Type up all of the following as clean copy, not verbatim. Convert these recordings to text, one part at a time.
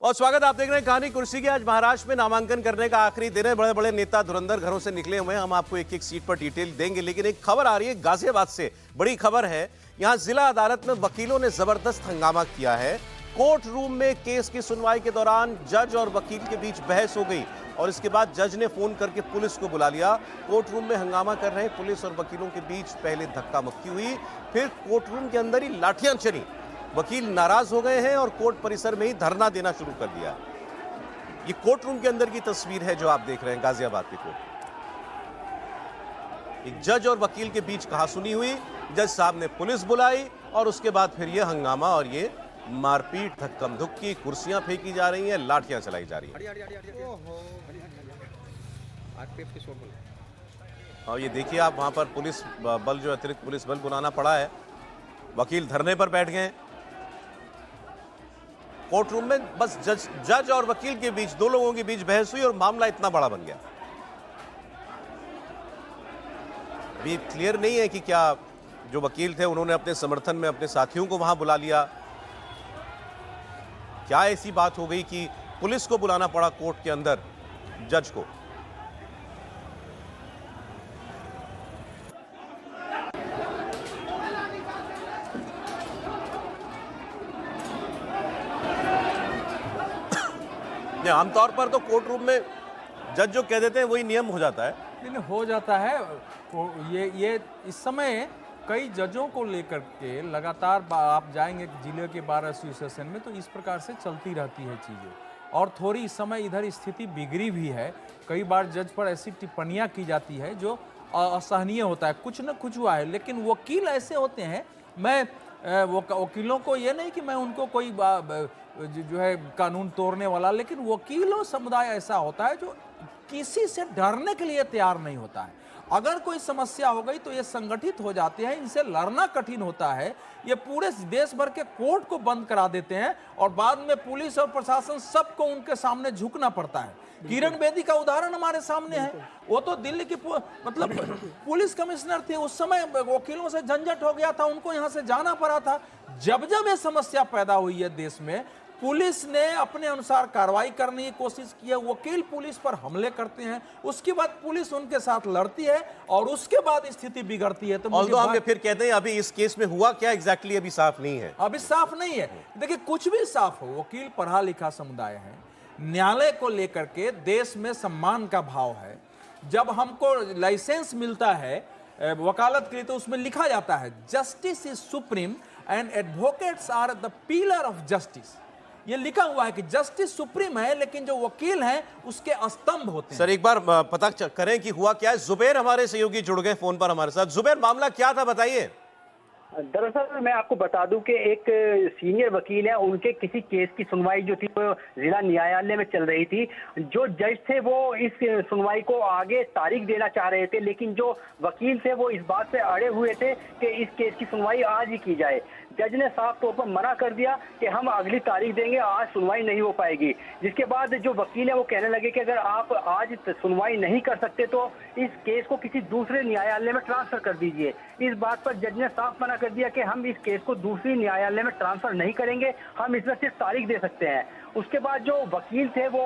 और स्वागत, आप देख रहे हैं कहानी कुर्सी की। आज महाराष्ट्र में नामांकन करने का आखिरी दिन है। बड़े बड़े नेता धुरंधर घरों से निकले हुए हैं। हम आपको एक एक सीट पर डिटेल देंगे, लेकिन एक खबर आ रही है गाजियाबाद से। बड़ी खबर है। यहां जिला अदालत में वकीलों ने जबरदस्त हंगामा किया है। कोर्ट रूम में केस की सुनवाई के दौरान जज और वकील के बीच बहस हो गई और इसके बाद जज ने फोन करके पुलिस को बुला लिया। कोर्ट रूम में हंगामा कर रहे पुलिस और वकीलों के बीच पहले धक्का मुक्की हुई, फिर कोर्ट रूम के अंदर ही लाठियां चली। वकील नाराज हो गए हैं और कोर्ट परिसर में ही धरना देना शुरू कर दिया। ये कोर्ट रूम के अंदर की तस्वीर है जो आप देख रहे हैं गाजियाबाद की कोर्ट। एक जज और वकील के बीच कहासुनी हुई, जज साहब ने पुलिस बुलाई और उसके बाद फिर ये हंगामा और ये मारपीट, धक्कम धुक्की, कुर्सियां फेंकी जा रही हैं, लाठियां चलाई जा रही हैं। और ये देखिए आप, वहां पर पुलिस बल, जो अतिरिक्त पुलिस बल बुलाना पड़ा है। वकील धरने पर बैठ गए। कोर्ट रूम में बस जज और वकील के बीच, दो लोगों के बीच बहस हुई और मामला इतना बड़ा बन गया। अभी क्लियर नहीं है कि क्या जो वकील थे उन्होंने अपने समर्थन में अपने साथियों को वहां बुला लिया, क्या ऐसी बात हो गई कि पुलिस को बुलाना पड़ा कोर्ट के अंदर जज को। आमतौर पर तो कोर्ट रूम में जज जो कह देते हैं वही नियम हो जाता है। लेकिन हो जाता है ये इस समय कई जजों को लेकर के लगातार आप जाएंगे जिले के बार एसोसिएशन में तो इस प्रकार से चलती रहती है चीज़ें, और थोड़ी इस समय इधर स्थिति बिगड़ी भी है। कई बार जज पर ऐसी टिप्पणियां की जाती है जो असहनीय होता है। कुछ न कुछ हुआ है, लेकिन वकील ऐसे होते हैं, मैं वकीलों को ये नहीं कि मैं उनको कोई जो है कानून तोड़ने वाला, लेकिन वकीलों समुदाय ऐसा होता है जो किसी से डरने के लिए तैयार नहीं होता है। अगर कोई समस्या हो गई तो ये संगठित हो जाते हैं, इनसे लड़ना कठिन होता है। ये पूरे देश भर के कोर्ट को बंद करा देते हैं और बाद में पुलिस और प्रशासन सबको उनके सामने झुकना पड़ता है। किरण बेदी का उदाहरण हमारे सामने है। वो तो दिल्ली की मतलब पुलिस कमिश्नर थे, उस समय वकीलों से झंझट हो गया था, उनको यहाँ से जाना पड़ा था। जब जब ये समस्या पैदा हुई है देश में, पुलिस ने अपने अनुसार कार्रवाई करने की कोशिश की है। वकील पुलिस पर हमले करते हैं, उसके बाद पुलिस उनके साथ लड़ती है और उसके बाद स्थिति बिगड़ती है। तो हम फिर कहते हैं अभी इस केस में हुआ क्या एग्जैक्टली अभी साफ नहीं है। अभी साफ नहीं है। देखिए, कुछ भी साफ हो, वकील पढ़ा लिखा समुदाय है। न्यायालय को लेकर के देश में सम्मान का भाव है। जब हमको लाइसेंस मिलता है वकालत के लिए तो उसमें लिखा जाता है justice is supreme and advocates are the pillar of justice. ये लिखा हुआ है कि जस्टिस सुप्रीम है, लेकिन जो वकील हैं उसके स्तंभ होते हैं। सर एक बार पता करें कि हुआ क्या है। जुबैर हमारे सहयोगी जुड़ गए फोन पर हमारे साथ। जुबैर, मामला क्या था, बताइए। दरअसल मैं आपको बता दूं कि एक सीनियर वकील है, उनके किसी केस की सुनवाई जो थी वो जिला न्यायालय में चल रही थी। जो जज थे वो इस सुनवाई को आगे तारीख देना चाह रहे थे, लेकिन जो वकील थे वो इस बात पे अड़े हुए थे कि इस केस की सुनवाई आज ही की जाए। जज ने साफ तौर पर मना कर दिया कि हम अगली तारीख देंगे, आज सुनवाई नहीं हो पाएगी। जिसके बाद जो वकील है वो कहने लगे कि अगर आप आज सुनवाई नहीं कर सकते तो इस केस को किसी दूसरे न्यायालय में ट्रांसफर कर दीजिए। इस बात पर जज ने साफ मना कर दिया कि हम इस केस को दूसरी न्यायालय में ट्रांसफर नहीं करेंगे, हम इसमें सिर्फ तारीख दे सकते हैं। उसके बाद जो वकील थे वो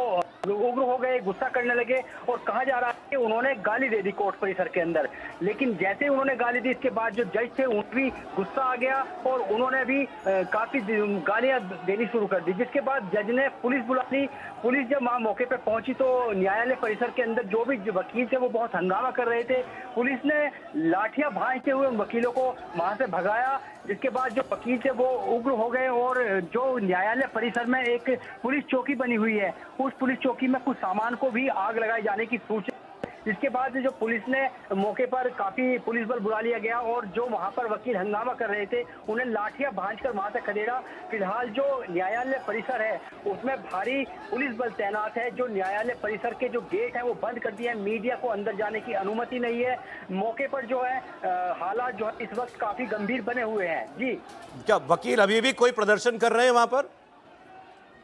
उग्र हो गए, गुस्सा करने लगे और कहा जा रहा है कि उन्होंने गाली दे दी कोर्ट परिसर के अंदर। लेकिन जैसे ही उन्होंने गाली दी, इसके बाद जो जज थे उन भी गुस्सा आ गया और उन्होंने भी काफी गालियां देनी शुरू कर दी। जिसके बाद जज ने पुलिस बुला ली। पुलिस जब वहां मौके पर पहुंची तो न्यायालय परिसर के अंदर जो भी वकील थे वो बहुत हंगामा कर रहे थे। पुलिस ने लाठियां भांजते हुए उन वकीलों को वहां से भगाया। जिसके बाद जो वकील थे वो उग्र हो गए और जो न्यायालय परिसर में एक पुलिस चौकी बनी हुई है, उस पुलिस चौकी में कुछ सामान को भी आग लगाए जाने की सूचना। जिसके बाद जो पुलिस ने मौके पर काफी पुलिस बल बुला लिया गया और जो वहां पर वकील हंगामा कर रहे थे उन्हें लाठियां भांजकर वहां से खदेड़ा। फिलहाल जो न्यायालय परिसर है उसमें भारी पुलिस बल तैनात है। जो न्यायालय परिसर के जो गेट है वो बंद कर दिए हैं, मीडिया को अंदर जाने की अनुमति नहीं है। मौके पर जो है हालात जो है इस वक्त काफी गंभीर बने हुए हैं। जी, क्या वकील अभी भी कोई प्रदर्शन कर रहे हैं वहां पर?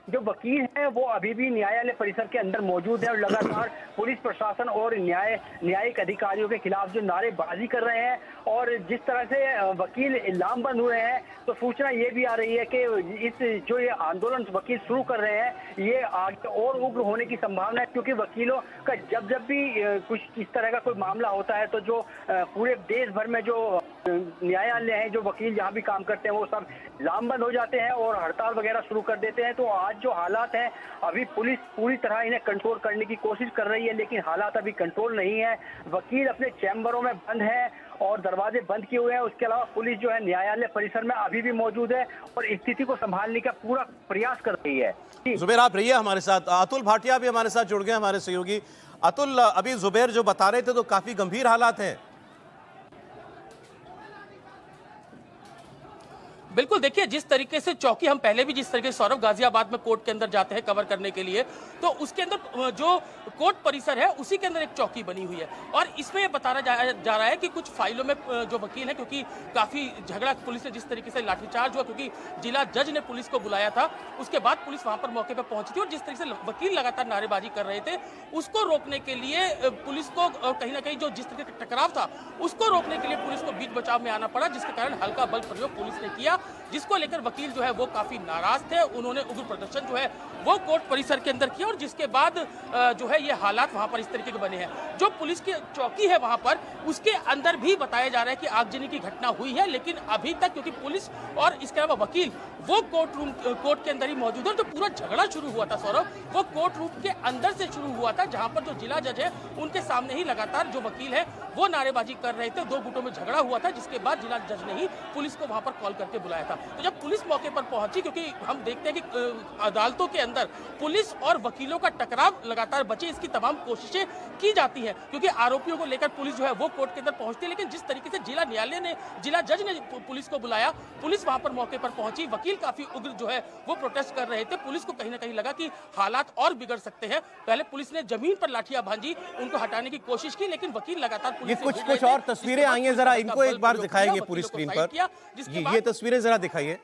जो वकील हैं वो अभी भी न्यायालय परिसर के अंदर मौजूद है और लगातार पुलिस प्रशासन और न्यायिक अधिकारियों के खिलाफ जो नारेबाजी कर रहे हैं और जिस तरह से वकील लामबंद हुए हैं, तो सूचना ये भी आ रही है कि इस जो ये आंदोलन वकील शुरू कर रहे हैं ये आगे और उग्र होने की संभावना है, क्योंकि वकीलों का जब भी कुछ इस तरह का कोई मामला होता है तो जो पूरे देश भर में जो न्यायालय हैं, जो वकील जहाँ भी काम करते हैं वो सब लामबंद हो जाते हैं और हड़ताल वगैरह शुरू कर देते हैं। तो आज जो हालात हैं, अभी पुलिस पूरी तरह इन्हें कंट्रोल करने की कोशिश कर रही है, लेकिन हालात अभी कंट्रोल नहीं है। वकील अपने चैम्बरों में बंद है और दरवाजे बंद किए हुए हैं। उसके अलावा पुलिस जो है न्यायालय परिसर में अभी भी मौजूद है और स्थिति को संभालने का पूरा प्रयास कर रही है। जुबेर, आप रहिए हमारे साथ। अतुल भाटिया भी हमारे साथ जुड़ गए, हमारे सहयोगी। अतुल, अभी जुबेर जो बता रहे थे तो काफी गंभीर हालात हैं। बिल्कुल, देखिए जिस तरीके से चौकी हम पहले भी जिस तरीके से सौरभ गाजियाबाद में कोर्ट के अंदर जाते हैं कवर करने के लिए, तो उसके अंदर जो कोर्ट परिसर है उसी के अंदर एक चौकी बनी हुई है और इसमें यह बताया जा रहा है कि कुछ फाइलों में जो वकील है, क्योंकि काफी झगड़ा पुलिस ने जिस तरीके से लाठीचार्ज हुआ, क्योंकि जिला जज ने पुलिस को बुलाया था, उसके बाद पुलिस वहां पर मौके पर पहुंची थी और जिस तरीके से वकील लगातार नारेबाजी कर रहे थे उसको रोकने के लिए पुलिस को कहीं ना कहीं जो जिस तरीके का टकराव था उसको रोकने के लिए पुलिस को बीच बचाव में आना पड़ा, जिसके कारण हल्का बल प्रयोग पुलिस ने किया, जिसको लेकर वकील जो है वो काफी नाराज थे। उन्होंने उग्र प्रदर्शन जो है वो कोर्ट परिसर के अंदर किया और जिसके बाद जो है ये हालात वहां पर इस तरीके के बने हैं। जो पुलिस की चौकी है वहां पर, उसके अंदर भी बताया जा रहा है कि आगजनी की घटना हुई है, लेकिन अभी तक क्योंकि पुलिस और इसके अलावा वकील वो कोर्ट के अंदर ही मौजूद है। तो पूरा झगड़ा शुरू हुआ था सौरभ, वो कोर्ट रूम के अंदर से शुरू हुआ था, जहां पर जो जिला जज है उनके सामने ही लगातार जो वकील है वो नारेबाजी कर रहे थे। दो गुटों में झगड़ा हुआ था, जिसके बाद जिला जज ने ही पुलिस को वहां पर कॉल करके बुलाया था। तो जब पुलिस मौके पर पहुंची, क्योंकि हम देखते हैं कि अदालतों के अंदर पुलिस और वकीलों का टकराव लगातार बचे, इसकी तमाम कोशिशें की जाती हैं, क्योंकि आरोपियों को लेकर पुलिस जो है वो कोर्ट के अंदर पहुंचती है। लेकिन जिस तरीके से जिला जज ने पुलिस को बुलाया, पुलिस वहां पर मौके पर पहुंची, वकील काफी उग्र जो है वो प्रोटेस्ट कर रहे थे। पुलिस को कहीं ना कहीं लगा कि हालात और बिगड़ सकते हैं। पहले पुलिस ने जमीन पर लाठियां भांजी, उनको हटाने की कोशिश की, लेकिन वकील लगातार ये कुछ और तस्वीरें आई हैं, जरा इनको एक बार दिखाएंगे पूरी स्क्रीन पर। ये तस्वीरें जरा दिखाइए।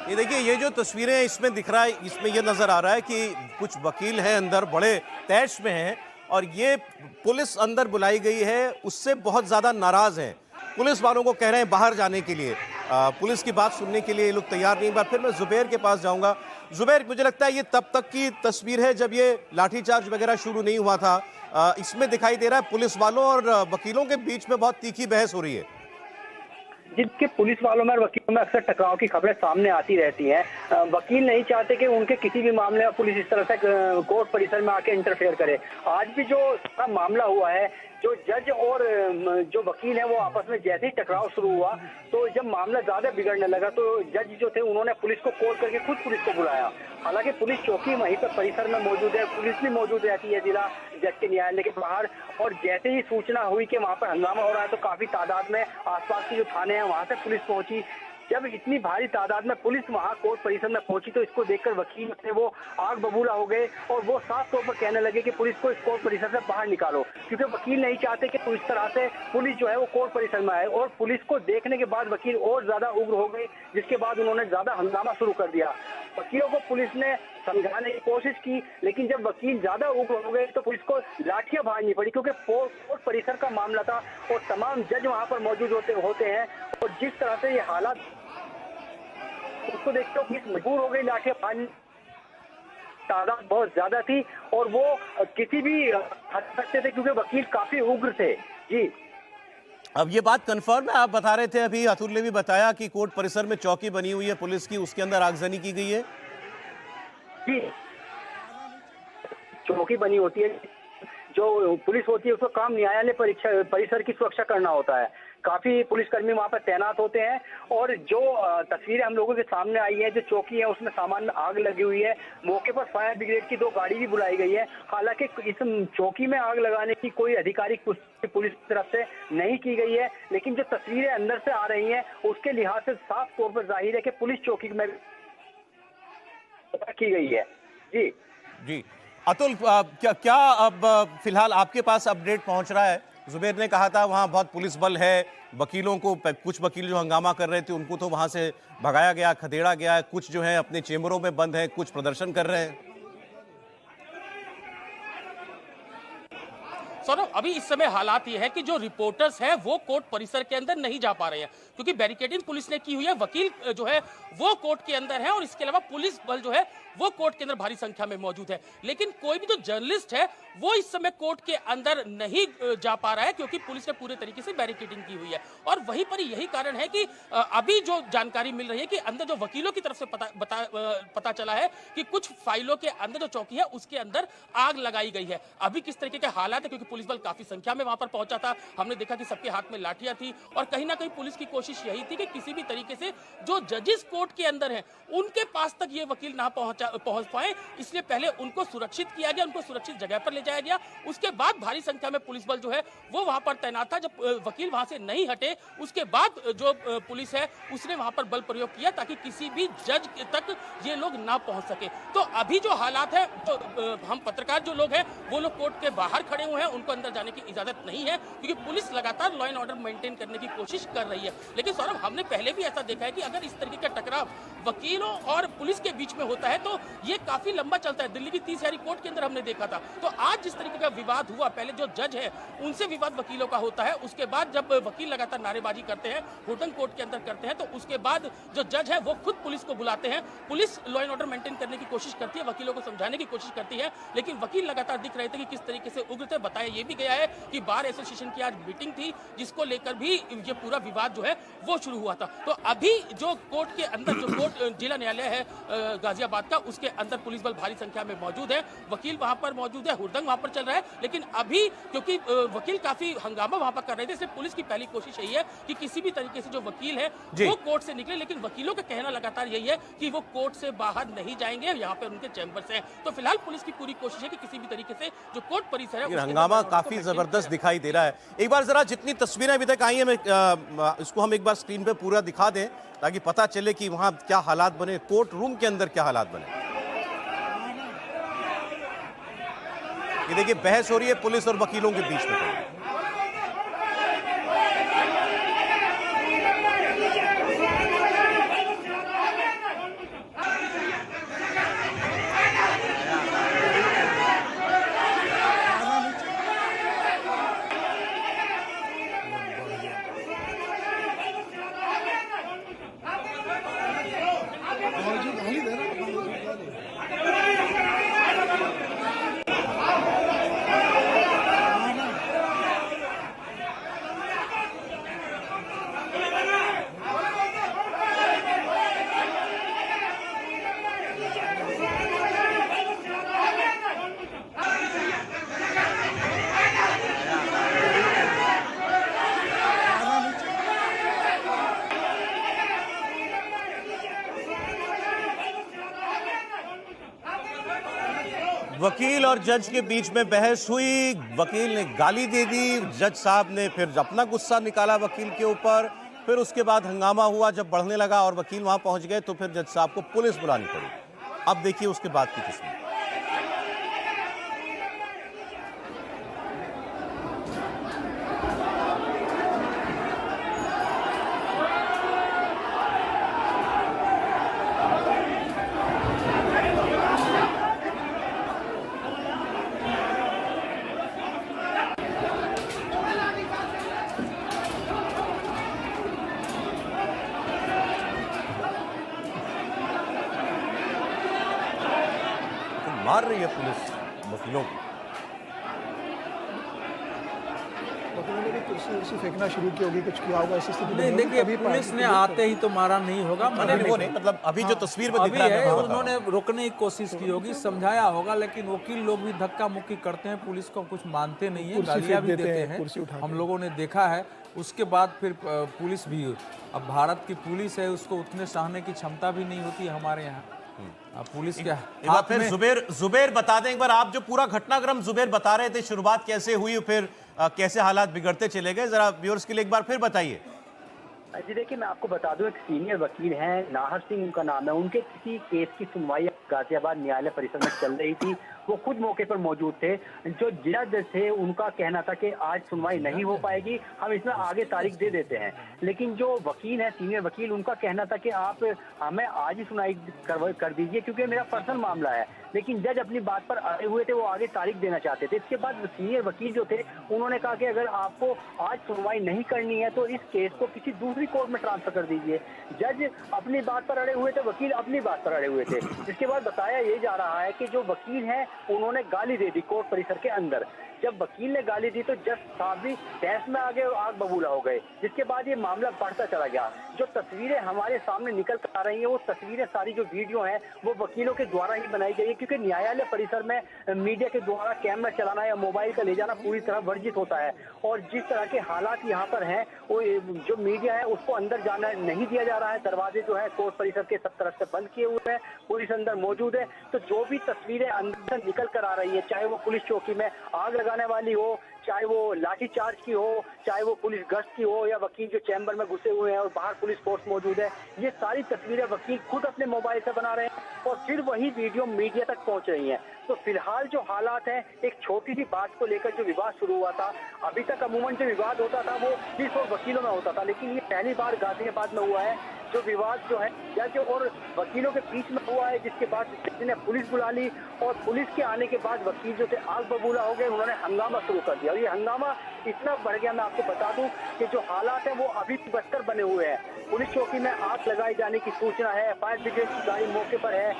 ये देखिए, ये जो तस्वीरें इसमें दिख रहा है, इसमें ये नजर आ रहा है कि कुछ वकील हैं अंदर बड़े तैश में हैं और ये पुलिस अंदर बुलाई गई है उससे बहुत ज्यादा नाराज हैं। पुलिस वालों को कह रहे हैं बाहर जाने के लिए, पुलिस की बात सुनने के लिए ये लोग तैयार नहीं। बार फिर मैं जुबैर के पास जाऊंगा। जुबैर, मुझे लगता है ये तब तक की तस्वीर है जब ये लाठीचार्ज वगैरह शुरू नहीं हुआ था। इसमें दिखाई दे रहा है पुलिस वालों और वकीलों के बीच में बहुत तीखी बहस हो रही है। जिनके पुलिस वालों में और वकीलों में अक्सर टकराव की खबरें सामने आती रहती हैं। वकील नहीं चाहते कि उनके किसी भी मामले में पुलिस इस तरह से कोर्ट परिसर में आके इंटरफेयर करे। आज भी जो मामला हुआ है, जो जज और जो वकील है वो आपस में जैसे ही टकराव शुरू हुआ, तो जब मामला ज्यादा बिगड़ने लगा तो जज जो थे उन्होंने पुलिस को कॉल करके खुद पुलिस को बुलाया। हालांकि पुलिस चौकी वहीं पर परिसर में मौजूद है, पुलिस भी मौजूद रहती है जिला जज के न्यायालय के बाहर। और जैसे ही सूचना हुई कि वहां पर हंगामा हो रहा है, तो काफी तादाद में आसपास के जो थाने हैं वहां से पुलिस पहुंची। जब इतनी भारी तादाद में पुलिस वहां कोर्ट परिसर में पहुंची, तो इसको देखकर वकील थे वो आग बबूला हो गए और वो साफ तौर पर कहने लगे कि पुलिस को इस कोर्ट परिसर से बाहर निकालो, क्योंकि वकील नहीं चाहते कि इस तरह से पुलिस जो है वो कोर्ट परिसर में आए। और पुलिस को देखने के बाद वकील और ज्यादा उग्र हो गए, जिसके बाद उन्होंने ज्यादा हंगामा शुरू कर दिया। वकीलों को पुलिस ने समझाने की कोशिश की, लेकिन जब वकील ज्यादा उग्र हो गए तो पुलिस को लाठियां भांजनी पड़ी, क्योंकि कोर्ट परिसर का मामला था और तमाम जज वहां पर मौजूद होते हैं। और जिस तरह से ये हालात उसको देखते हो पुलिस मजबूर हो गई लाठियां भांजने, तादाद बहुत ज्यादा थी और वो किसी भी हद सकते थे, क्योंकि वकील काफी उग्र थे। जी, अब ये बात कंफर्म है? आप बता रहे थे अभी, अतुल ने भी बताया कि कोर्ट परिसर में चौकी बनी हुई है पुलिस की, उसके अंदर आगजनी की गई है। जी, चौकी बनी होती है, जो पुलिस होती है उसका काम न्यायालय परिसर की सुरक्षा करना होता है। काफी पुलिसकर्मी वहां पर तैनात होते हैं। और जो तस्वीरें हम लोगों के सामने आई है, जो चौकी है उसमें सामान्य आग लगी हुई है। मौके पर फायर ब्रिगेड की 2 गाड़ी भी बुलाई गई है। हालांकि इस चौकी में आग लगाने की कोई आधिकारिक पुष्टि पुलिस की तरफ से नहीं की गई है, लेकिन जो तस्वीरें अंदर से आ रही हैं उसके लिहाज से साफ तौर पर जाहिर है कि पुलिस चौकी में की गई है। जी जी अतुल, क्या अब फिलहाल आपके पास अपडेट पहुंच रहा है? जुबेर ने कहा था वहां बहुत पुलिस बल है, वकीलों को, कुछ वकील जो हंगामा कर रहे थे उनको तो वहां से भगाया गया, खदेड़ा गया, कुछ जो है अपने चेम्बरों में बंद है, कुछ प्रदर्शन कर रहे हैं। सौरभ, अभी इस समय हालात ये है कि जो रिपोर्टर्स हैं वो कोर्ट परिसर के अंदर नहीं जा पा रहे हैं क्योंकि बैरिकेडिंग पुलिस ने की हुई है। वकील जो है वो कोर्ट के अंदर है और इसके अलावा पुलिस बल जो है वो कोर्ट के अंदर भारी संख्या में मौजूद है। लेकिन कोई भी जो जर्नलिस्ट है वो इस समय कोर्ट के अंदर नहीं जा पा रहा है क्योंकि पुलिस ने पूरे तरीके से बैरिकेडिंग की हुई है। और वहीं पर यही कारण है कि अभी जो जानकारी मिल रही है कि अंदर जो वकीलों की तरफ से पता चला है कि कुछ फाइलों के अंदर जो चौकी है उसके अंदर आग लगाई गई है। अभी किस तरीके के हालात है, क्योंकि पुलिस बल काफी संख्या में वहां पर पहुंचा था, हमने देखा कि सबके हाथ में लाठियां थी और कहीं ना कहीं पुलिस की कोशिश यही थी कि किसी भी तरीके से जो जजेस कोर्ट के अंदर हैं उनके पास तक ये वकील ना पहुंच पाए, इसलिए पहले उनको सुरक्षित किया गया, उनको सुरक्षित जगह पर ले जाया गया। उसके बाद भारी संख्या में पुलिस बल जो है वो वहां पर तैनात था। जब वकील वहां से नहीं हटे उसके बाद जो पुलिस है उसने वहां पर बल प्रयोग किया ताकि किसी भी जज तक ये लोग ना पहुंच सके। तो अभी जो हालात है तो हम पत्रकार जो लोग हैं वो लोग कोर्ट के बाहर खड़े हुए हैं, उनको अंदर जाने की इजाजत नहीं है क्योंकि पुलिस लगातार लॉ एंड ऑर्डर मेंटेन करने की कोशिश कर रही है। लेकिन सौरभ, हमने पहले भी ऐसा देखा है कि अगर इस तरीके का टकराव वकीलों और पुलिस के बीच में होता है तो ये काफी लंबा चलता है। दिल्ली की 30 यारी कोर्ट के अंदर हमने देखा था। तो आज जिस तरीके का विवाद हुआ, पहले जो जज है उनसे विवाद वकीलों का होता है, उसके बाद जब वकील लगातार नारेबाजी करते हैं, हुड़दंग कोर्ट के अंदर करते हैं, तो उसके बाद जो जज है वो खुद पुलिस को बुलाते हैं। Police law and order maintain करने की कोशिश करती है, वकीलों को समझाने की कोशिश करती है, लेकिन वकील लगातार दिख रहे थे कि किस तरीके से उग्र थे। बताया ये भी गया है कि बार एसोसिएशन की आज मीटिंग थी जिसको लेकर भी ये पूरा विवाद जो है वो शुरू हुआ था। तो अभी जो कोर्ट के अंदर, जो कोर्ट जिला न्यायालय है गाजियाबाद का, उसके अंदर पुलिस बल भारी संख्या में मौजूद है, वकील वहां पर मौजूद है, हुड़दंग वहां पर चल रहा है। लेकिन अभी क्योंकि वकील काफी हंगामा वहां पर कर रहे थे, इसलिए पुलिस की पहली कोशिश यही है कि किसी भी तरीके से जो वकील है वो कोर्ट से निकले। लेकिन वकीलों का कहना लगातार यही है कि वो कोर्ट से बाहर नहीं जाएंगे, यहाँ पर उनके चैम्बर्स हैं। तो फिलहाल पुलिस की पूरी कोशिश है कि किसी भी तरीके से जो कोर्ट परिसर है हंगामा काफी जबरदस्त दिखाई दे रहा है। एक बार जरा जितनी तस्वीरें अभी तक आई है इसको हम एक बार स्क्रीन पे पूरा दिखा दें ताकि पता चले कि वहां क्या हालात बने, कोर्ट रूम के अंदर क्या हालात बने। ये देखिए बहस हो रही है पुलिस और वकीलों के बीच में। वकील और जज के बीच में बहस हुई, वकील ने गाली दे दी, जज साहब ने फिर अपना गुस्सा निकाला वकील के ऊपर, फिर उसके बाद हंगामा हुआ। जब बढ़ने लगा और वकील वहां पहुंच गए तो फिर जज साहब को पुलिस बुलानी पड़ी। अब देखिए उसके बाद की तस्वीर। मार रही है पुलिस वकीलों को। वकीलों ने भी कुर्सी फेंकना शुरू की होगी, कुछ किया होगा, ऐसी स्थिति नहीं, देखिए पुलिस ने आते ही तो मारा नहीं होगा, वो नहीं, मतलब अभी जो तस्वीर में दिख अभी रहा है, है उन्होंने रोकने की कोशिश की होगी, समझाया होगा, लेकिन वकील लोग भी धक्का मुक्की करते हैं, पुलिस को कुछ मानते नहीं है, गालियां भी देते हैं, हम लोगों ने देखा है। उसके बाद फिर पुलिस भी, अब भारत की पुलिस है, उसको उतने सहने की क्षमता भी नहीं होती हमारे यहाँ। पुलिस के एक बार फिर जुबेर बता दें, एक बार आप जो पूरा घटनाक्रम जुबेर बता रहे थे, शुरुआत कैसे हुई, फिर कैसे हालात बिगड़ते चले गए, जरा व्यूअर्स के लिए एक बार फिर बताइए। जी देखिए, मैं आपको बता दूं, एक सीनियर वकील हैं, नाहर सिंह उनका नाम है। उनके किसी केस की सुनवाई गाजियाबाद न्यायालय परिसर में चल रही थी, वो खुद मौके पर मौजूद थे। जो जिला जज थे उनका कहना था कि आज सुनवाई नहीं हो पाएगी, हम इसमें आगे तारीख दे देते हैं। लेकिन जो वकील है, सीनियर वकील, उनका कहना था कि आप हमें आज ही सुनवाई कर दीजिए क्योंकि मेरा पर्सनल मामला है। लेकिन जज अपनी बात पर अड़े हुए थे, वो आगे तारीख देना चाहते थे। इसके बाद सीनियर वकील जो थे उन्होंने कहा कि अगर आपको आज सुनवाई नहीं करनी है तो इस केस को किसी दूसरी कोर्ट में ट्रांसफर कर दीजिए। जज अपनी बात पर अड़े हुए थे, वकील अपनी बात पर अड़े हुए थे। इसके बाद बताया ये जा रहा है कि जो वकील हैं उन्होंने गाली दे दी कोर्ट परिसर के अंदर। जब वकील ने गाली दी तो जज साहब भी बहस में आगे आग बबूला हो गए, जिसके बाद ये मामला बढ़ता चला गया। जो तस्वीरें हमारे सामने निकल कर आ रही हैं, वो तस्वीरें सारी जो वीडियो हैं वो वकीलों के द्वारा ही बनाई गई है, क्योंकि न्यायालय परिसर में मीडिया के द्वारा कैमरा चलाना या मोबाइल का ले जाना पूरी तरह वर्जित होता है। और जिस तरह के हालात यहाँ पर हैं, वो जो मीडिया है उसको अंदर जाना नहीं दिया जा रहा है। दरवाजे जो है कोर्ट परिसर के सब तरफ से बंद किए हुए हैं, पुलिस अंदर मौजूद है। तो जो भी तस्वीरें अंदर से निकल कर आ रही है, चाहे वो पुलिस चौकी में आग लगाने वाली हो, चाहे वो लाठीचार्ज की हो, चाहे वो पुलिस गश्त की हो, या वकील जो चैम्बर में घुसे हुए हैं और बाहर पुलिस फोर्स मौजूद है, ये सारी तस्वीरें वकील खुद अपने मोबाइल से बना रहे हैं और फिर वही वीडियो मीडिया तक पहुंच रही हैं। तो फिलहाल जो हालात हैं, एक छोटी सी बात को लेकर जो विवाद शुरू हुआ था, अभी तक अमूमन जो विवाद होता था वो पुलिस और वकीलों में होता था, लेकिन ये पहली बार गाजियाबाद में हुआ है जो विवाद जो है जज और वकीलों के बीच में हुआ है, जिसके बाद जज ने पुलिस बुला ली और पुलिस के आने के बाद वकील जो थे आग बबूला हो गए, उन्होंने हंगामा शुरू कर दिया। और ये हंगामा इतना बढ़ गया, मैं आपको बता दूं कि जो हालात हैं वो अभी भी बदतर बने हुए हैं। पुलिस चौकी में आग लगाए जाने की सूचना है, फायर ब्रिगेड की गाड़ी मौके पर है,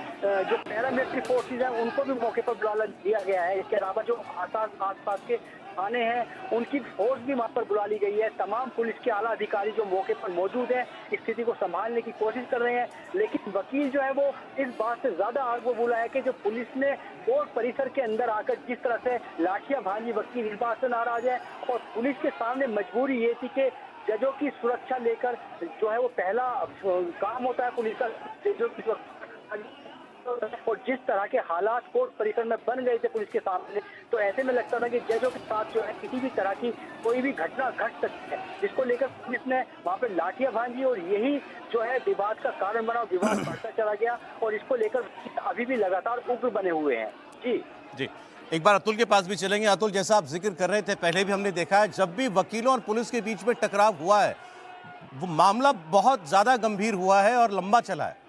जो पैरामिलिट्री फोर्सेज हैं उनको भी मौके पर बुला दिया गया है। इसके अलावा जो आसपास के थाने हैं उनकी फोर्स भी वहां पर बुला ली गई है। तमाम पुलिस के आला अधिकारी जो मौके पर मौजूद हैं स्थिति को संभालने की कोशिश कर रहे हैं, लेकिन वकील जो है वो इस बात से ज्यादा आग बबूला है कि जो पुलिस ने कोर्ट परिसर के अंदर आकर जिस तरह से लाठियां भांजी, वकील इस बात से नाराज है। और पुलिस के सामने मजबूरी ये थी कि जजों की सुरक्षा लेकर जो है वो पहला काम होता है पुलिस का, जजों की सुरक्षा। और जिस तरह के हालात कोर्ट परिसर में बन गए थे पुलिस के सामने, तो ऐसे में लगता था कि जजों के साथ जो है किसी भी तरह की कोई भी घटना घट सकती है, जिसको लेकर पुलिस ने वहां पर लाठियां भांजी और यही जो है विवाद का कारण बना। विवाद बढ़ता चला गया और इसको लेकर अभी भी लगातार उग्र बने हुए हैं। जी एक बार अतुल के पास भी चलेंगे। अतुल, जैसा आप जिक्र कर रहे थे, पहले भी हमने देखा है जब भी वकीलों और पुलिस के बीच में टकराव हुआ है वो मामला बहुत ज्यादा गंभीर हुआ है और लंबा चला है।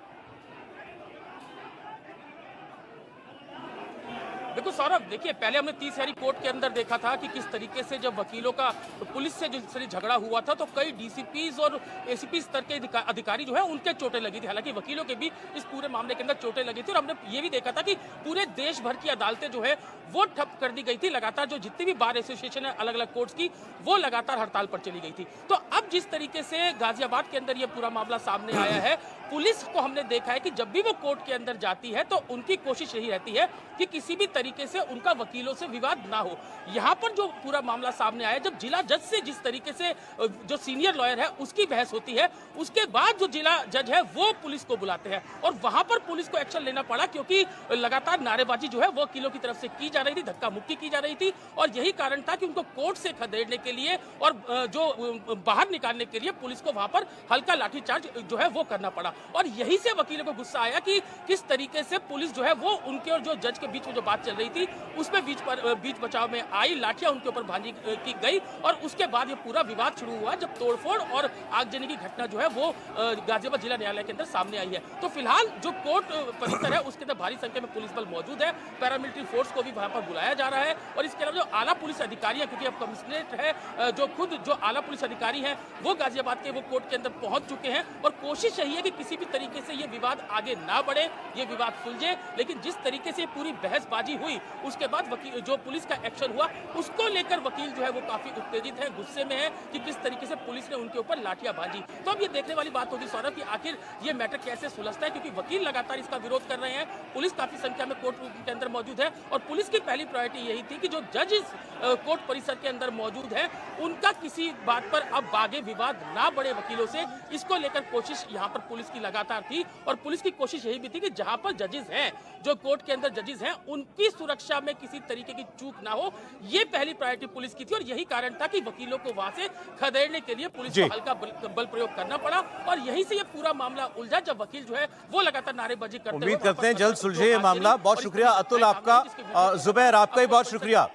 देखो सौरभ, देखिए पहले हमने 30 हरी कोर्ट के अंदर देखा था कि किस तरीके से जब वकीलों का पुलिस से जिस तरह झगड़ा हुआ था तो कई डीसीपीज और एसीपी स्तर के अधिकारी जो है उनके चोटें लगी थी। हालांकि वकीलों के भी इस पूरे मामले के अंदर चोटें लगी थी और हमने ये भी देखा था कि पूरे देश भर की अदालतें जो है वो ठप कर दी गई थी। लगातार जो जितनी भी बार एसोसिएशन है अलग अलग कोर्ट्स की, वो लगातार हड़ताल पर चली गई थी। तो अब जिस तरीके से गाजियाबाद के अंदर ये पूरा मामला सामने आया है, पुलिस को हमने देखा है कि जब भी वो कोर्ट के अंदर जाती है तो उनकी कोशिश यही रहती है कि किसी भी तरीके से उनका वकीलों से विवाद ना हो। यहाँ पर जो पूरा मामला सामने आया, जब जिला जज से जिस तरीके से जो सीनियर लॉयर है उसकी बहस होती है, उसके बाद जो जिला जज है वो पुलिस को बुलाते हैं और वहां पर पुलिस को एक्शन लेना पड़ा, क्योंकि लगातार नारेबाजी जो है वो वकीलों की तरफ से की जा रही थी, धक्का मुक्की की जा रही थी और यही कारण था कि उनको कोर्ट से खदेड़ने के लिए और जो बाहर निकालने के लिए पुलिस को वहां पर हल्का लाठीचार्ज जो है वो करना पड़ा। और यही से वकीलों को गुस्सा आया कि किस तरीके से पुलिस जो है वो उनके और जो जज के बीच में जो बात चल रही थी उसमें बीच बचाव में आई, लाठियां उनके ऊपर भांजी की गई और उसके बाद ये पूरा विवाद शुरू हुआ जब तोड़फोड़ और आगजनी की घटना जो है वो गाजियाबाद जिला न्यायालय के अंदर सामने आई है। तो फिलहाल जो कोर्ट परिसर है उसके अंदर भारी संख्या में पुलिस बल मौजूद है, पैरामिलिट्री फोर्स को भी वहां पर बुलाया जा रहा है और इसके अलावा जो आला पुलिस अधिकारी है, क्योंकि अब कमिश्नरेट है, जो खुद जो आला पुलिस अधिकारी है वो गाजियाबाद के वो कोर्ट के अंदर पहुंच चुके हैं और कोशिश यही है कि किसी भी तरीके से ये विवाद आगे ना बढ़े, ये विवाद सुलझे। लेकिन जिस तरीके से पूरी बहसबाजी हुई उसके बाद वकील जो पुलिस का एक्शन हुआ उसको लेकर वकील जो है वो काफी उत्तेजित है, गुस्से में है कि किस तरीके से पुलिस ने उनके ऊपर लाठियां भांजी। तो अब ये देखने वाली बात होगी सौरभ कि आखिर ये मैटर कैसे सुलझता है, क्योंकि वकील लगातार इसका विरोध कर रहे हैं, पुलिस काफी संख्या में कोर्ट रूम के अंदर मौजूद है और पुलिस की पहली प्रायोरिटी यही थी कि जो जज इस कोर्ट परिसर के अंदर मौजूद है उनका किसी बात पर अब आगे विवाद ना बढ़े वकीलों से, इसको लेकर कोशिश यहाँ पर पुलिस की लगातार थी। और पुलिस की कोशिश यही भी थी कि जहां पर जजेस हैं, जो कोर्ट के अंदर जजेस हैं, उनकी सुरक्षा में किसी तरीके की चूक ना हो, ये पहली प्रायोरिटी पुलिस की थी। और यही कारण था कि वकीलों को वहां से खदेड़ने के लिए पुलिस को हल्का बल प्रयोग करना पड़ा और यहीं से ये पूरा मामला उलझा, जब वकील जो है वो लगातार नारेबाजी करते हुए उम्मीद करते हैं जल्द सुलझे ये मामला। बहुत शुक्रिया अतुल आपका, जुबैर आपका ही बहुत शुक्रिया।